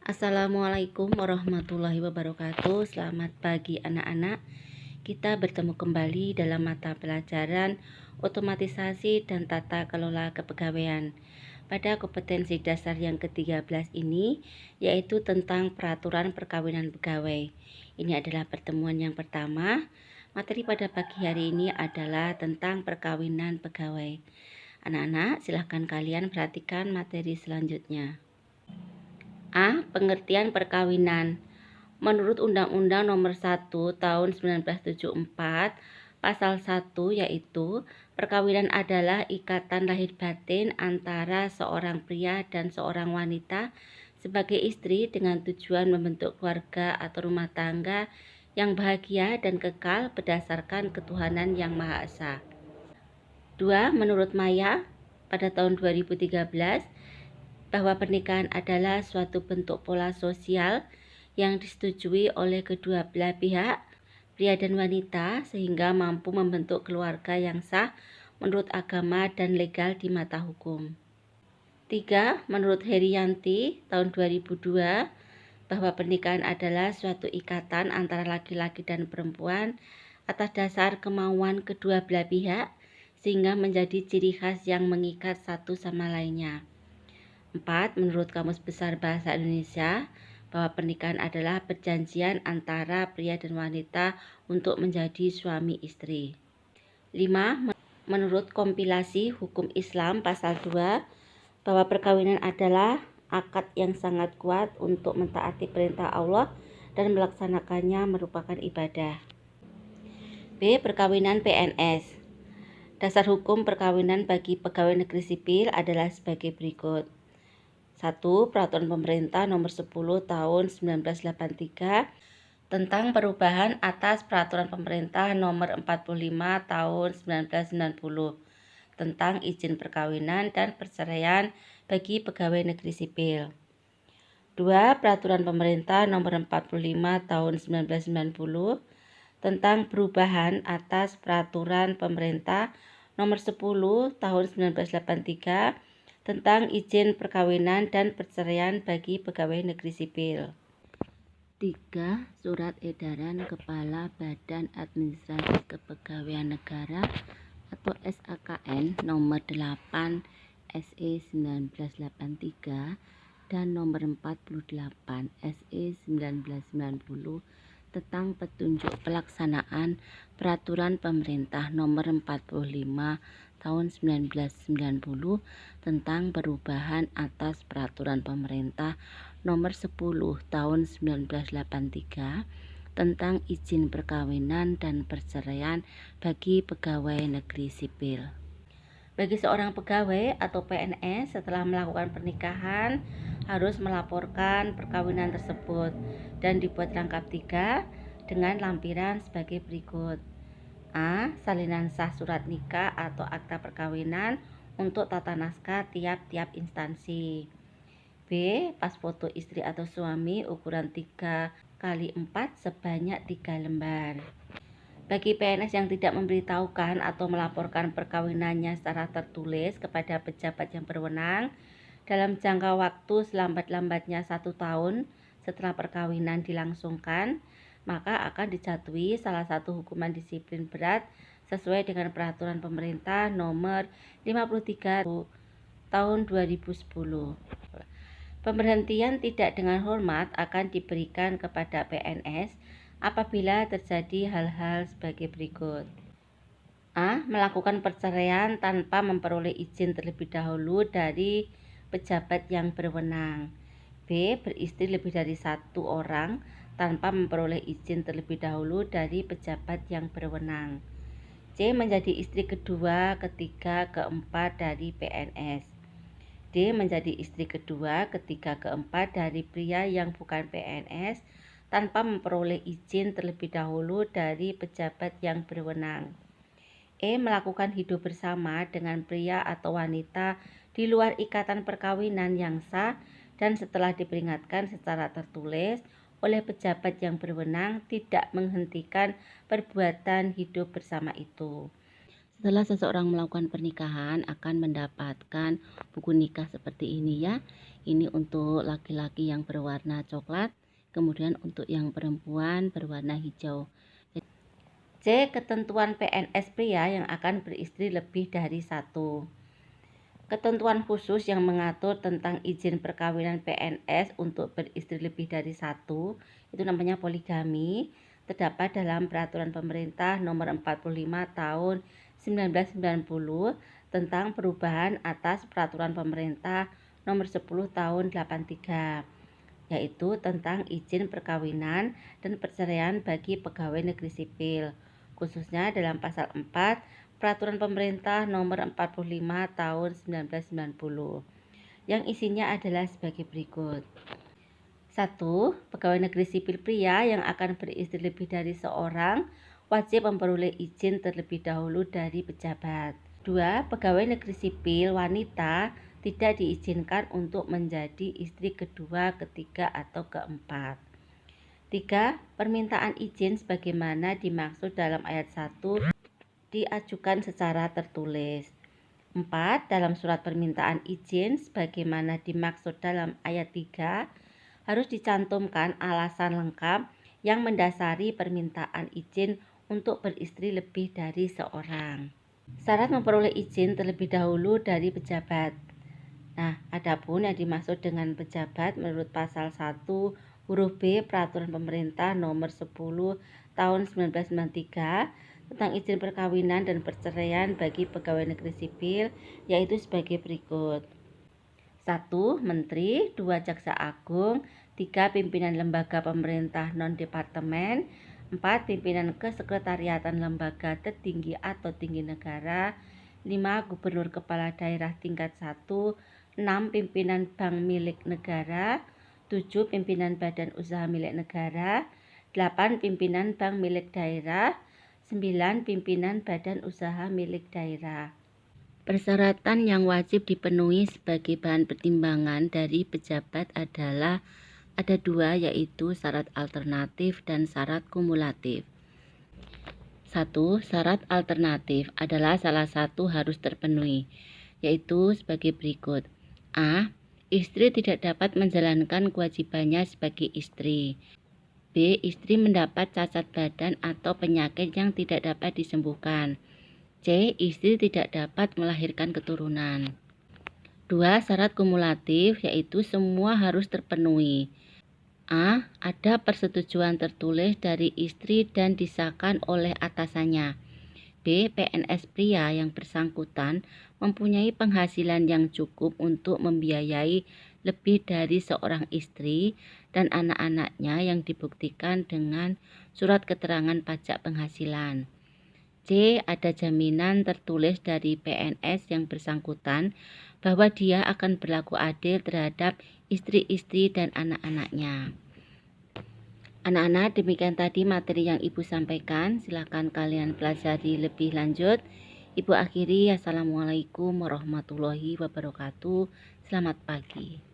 Assalamualaikum warahmatullahi wabarakatuh. Selamat pagi anak-anak. Kita bertemu kembali dalam mata pelajaran otomatisasi dan tata kelola kepegawaian pada kompetensi dasar yang ke-13 ini, yaitu tentang peraturan perkawinan pegawai. Ini adalah pertemuan yang pertama. Materi pada pagi hari ini adalah tentang perkawinan pegawai. Anak-anak, silahkan kalian perhatikan materi selanjutnya. A. Pengertian perkawinan. Menurut Undang-Undang Nomor 1 Tahun 1974, Pasal 1 yaitu perkawinan adalah ikatan lahir batin antara seorang pria dan seorang wanita sebagai istri dengan tujuan membentuk keluarga atau rumah tangga yang bahagia dan kekal berdasarkan ketuhanan yang Maha Esa. 2. Menurut Maya pada tahun 2013, bahwa pernikahan adalah suatu bentuk pola sosial yang disetujui oleh kedua belah pihak, pria dan wanita, sehingga mampu membentuk keluarga yang sah menurut agama dan legal di mata hukum. 3. Menurut Herianti tahun 2002, bahwa pernikahan adalah suatu ikatan antara laki-laki dan perempuan atas dasar kemauan kedua belah pihak, sehingga menjadi ciri khas yang mengikat satu sama lainnya. 4. Menurut Kamus Besar Bahasa Indonesia, bahwa pernikahan adalah perjanjian antara pria dan wanita untuk menjadi suami istri. 5. Menurut kompilasi Hukum Islam Pasal 2, bahwa perkawinan adalah akad yang sangat kuat untuk mentaati perintah Allah dan melaksanakannya merupakan ibadah. B. Perkawinan PNS. Dasar hukum perkawinan bagi pegawai negeri sipil adalah sebagai berikut. 1. Peraturan Pemerintah Nomor 10 Tahun 1983 tentang perubahan atas Peraturan Pemerintah Nomor 45 Tahun 1990 tentang izin perkawinan dan perceraian bagi pegawai negeri sipil. 2. Peraturan Pemerintah Nomor 45 Tahun 1990 tentang perubahan atas Peraturan Pemerintah Nomor 10 Tahun 1983 tentang izin perkawinan dan perceraian bagi pegawai negeri sipil. 3. Surat Edaran Kepala Badan Administrasi Kepegawaian Negara atau SAKN Nomor 8 SE 1983 dan Nomor 48 SE 1990 tentang petunjuk pelaksanaan Peraturan Pemerintah Nomor 45 Tahun 1990 tentang perubahan atas Peraturan Pemerintah Nomor 10 Tahun 1983 tentang izin perkawinan dan perceraian bagi pegawai negeri sipil. Bagi seorang pegawai atau PNS setelah melakukan pernikahan harus melaporkan perkawinan tersebut dan dibuat rangkap 3 dengan lampiran sebagai berikut. A. Salinan sah surat nikah atau akta perkawinan untuk tata naskah tiap-tiap instansi. B. Pas foto istri atau suami ukuran 3x4 sebanyak 3 lembar. Bagi PNS yang tidak memberitahukan atau melaporkan perkawinannya secara tertulis kepada pejabat yang berwenang dalam jangka waktu selambat-lambatnya 1 tahun setelah perkawinan dilangsungkan, maka akan dijatuhi salah satu hukuman disiplin berat sesuai dengan Peraturan Pemerintah Nomor 53 Tahun 2010. Pemberhentian tidak dengan hormat akan diberikan kepada PNS apabila terjadi hal-hal sebagai berikut. A. Melakukan perceraian tanpa memperoleh izin terlebih dahulu dari pejabat yang berwenang. B. Beristri lebih dari 1 orang tanpa memperoleh izin terlebih dahulu dari pejabat yang berwenang. C. Menjadi istri kedua, ketiga, keempat dari PNS. D. Menjadi istri kedua, ketiga, keempat dari pria yang bukan PNS tanpa memperoleh izin terlebih dahulu dari pejabat yang berwenang. E. Melakukan hidup bersama dengan pria atau wanita di luar ikatan perkawinan yang sah dan setelah diperingatkan secara tertulis oleh pejabat yang berwenang tidak menghentikan perbuatan hidup bersama itu. Setelah seseorang melakukan pernikahan akan mendapatkan buku nikah seperti ini ya. Ini untuk laki-laki yang berwarna coklat, kemudian untuk yang perempuan berwarna hijau. C. Ketentuan PNS pria yang akan beristri lebih dari satu. Ketentuan khusus yang mengatur tentang izin perkawinan PNS untuk beristri lebih dari satu, itu namanya poligami, terdapat dalam Peraturan Pemerintah Nomor 45 Tahun 1990 tentang perubahan atas Peraturan Pemerintah Nomor 10 Tahun 83, yaitu tentang izin perkawinan dan perceraian bagi pegawai negeri sipil, khususnya dalam pasal 4 Peraturan Pemerintah Nomor 45 Tahun 1990, yang isinya adalah sebagai berikut. 1. Pegawai negeri sipil pria yang akan beristri lebih dari seorang wajib memperoleh izin terlebih dahulu dari pejabat. 2. Pegawai negeri sipil wanita tidak diizinkan untuk menjadi istri kedua, ketiga, atau keempat. 3. Permintaan izin sebagaimana dimaksud dalam ayat 1 diajukan secara tertulis. 4. Dalam surat permintaan izin sebagaimana dimaksud dalam ayat 3 harus dicantumkan alasan lengkap yang mendasari permintaan izin untuk beristri lebih dari seorang. Syarat memperoleh izin terlebih dahulu dari pejabat. Nah, adapun yang dimaksud dengan pejabat menurut pasal 1 huruf B Peraturan Pemerintah Nomor 10 Tahun 1993 tentang izin perkawinan dan perceraian bagi pegawai negeri sipil, yaitu sebagai berikut. 1. Menteri, 2. Jaksa Agung, 3. Pimpinan lembaga pemerintah non-departemen, 4. Pimpinan kesekretariatan lembaga tertinggi atau tinggi negara, 5. Gubernur kepala daerah tingkat 1, 6. Pimpinan bank milik negara, 7. Pimpinan badan usaha milik negara, 8. Pimpinan bank milik daerah, 9. Pimpinan badan usaha milik daerah. Persyaratan yang wajib dipenuhi sebagai bahan pertimbangan dari pejabat adalah ada dua, yaitu syarat alternatif dan syarat kumulatif. 1. Syarat alternatif adalah salah satu harus terpenuhi, yaitu sebagai berikut. A. Istri tidak dapat menjalankan kewajibannya sebagai istri. B. Istri mendapat cacat badan atau penyakit yang tidak dapat disembuhkan. C. Istri tidak dapat melahirkan keturunan. 2. Syarat kumulatif, yaitu semua harus terpenuhi. A. Ada persetujuan tertulis dari istri dan disahkan oleh atasannya. B. PNS pria yang bersangkutan mempunyai penghasilan yang cukup untuk membiayai lebih dari seorang istri dan anak-anaknya yang dibuktikan dengan surat keterangan pajak penghasilan. C. Ada jaminan tertulis dari PNS yang bersangkutan bahwa dia akan berlaku adil terhadap istri-istri dan anak-anaknya. Anak-anak, demikian tadi materi yang Ibu sampaikan. Silakan kalian pelajari lebih lanjut. Ibu akhiri, Assalamualaikum warahmatullahi wabarakatuh. Selamat pagi.